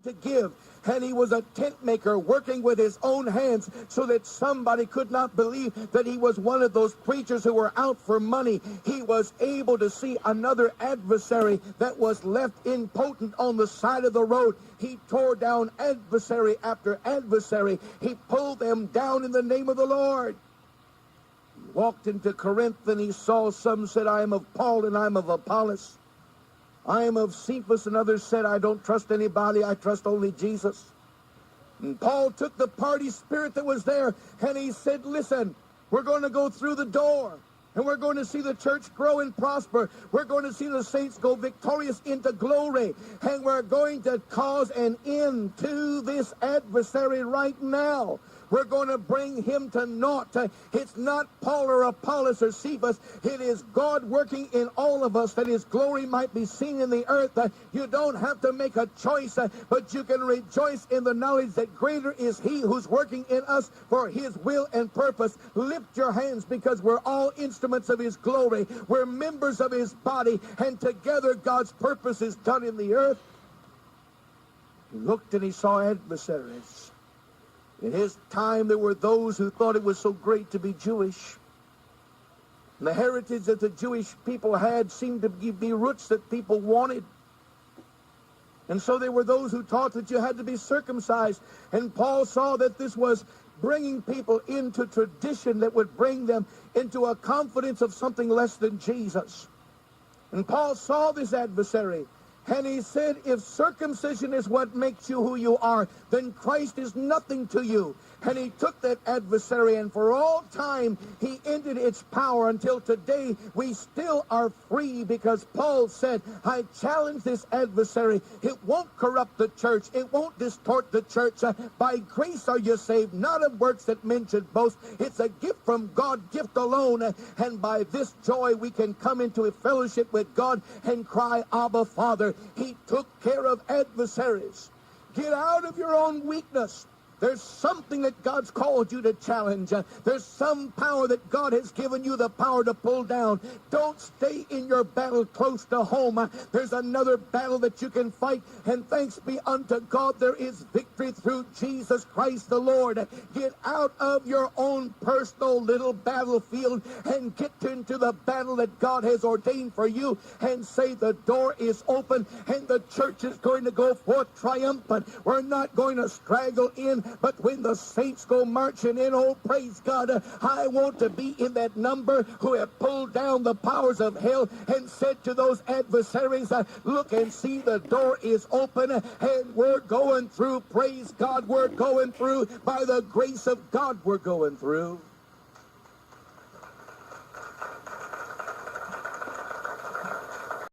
to give, and he was a tent maker working with his own hands so that somebody could not believe that he was one of those preachers who were out for money. He was able to see another adversary that was left impotent on the side of the road. He tore down adversary after adversary. He pulled them down in the name of the Lord. He walked into Corinth and he saw some said, I am of Paul and I am of Apollos. I am of Cephas, and others said, I don't trust anybody, I trust only Jesus. And Paul took the party spirit that was there, and he said, listen, we're going to go through the door, and we're going to see the church grow and prosper. We're going to see the saints go victorious into glory, and we're going to cause an end to this adversary right now. We're going to bring him to naught. It's not Paul or Apollos or Cephas. It is God working in all of us that his glory might be seen in the earth. You don't have to make a choice, but you can rejoice in the knowledge that greater is he who's working in us for his will and purpose. Lift your hands, because we're all instruments of his glory. We're members of his body, and together God's purpose is done in the earth. He looked and he saw adversaries. In his time, there were those who thought it was so great to be Jewish. And the heritage that the Jewish people had seemed to be roots that people wanted. And so there were those who taught that you had to be circumcised. And Paul saw that this was bringing people into tradition that would bring them into a confidence of something less than Jesus. And Paul saw this adversary. And he said, if circumcision is what makes you who you are, then Christ is nothing to you. And he took that adversary, and for all time, he ended its power until today. We still are free, because Paul said, I challenge this adversary. It won't corrupt the church. It won't distort the church. By grace are you saved, not of works that men should boast. It's a gift from God, gift alone. And by this joy, we can come into a fellowship with God and cry, Abba, Father. He took care of adversaries. Get out of your own weakness. There's something that God's called you to challenge. There's some power that God has given you the power to pull down. Don't stay in your battle close to home. There's another battle that you can fight, and thanks be unto God, there is victory through Jesus Christ the Lord. Get out of your own personal little battlefield and get into the battle that God has ordained for you, and say the door is open and the church is going to go forth triumphant. We're not going to straggle in, but when the saints go marching in, oh, praise God, I want to be in that number who have pulled down the powers of hell and said to those adversaries, look and see, the door is open, and we're going through. Praise God, we're going through. By the grace of God, we're going through.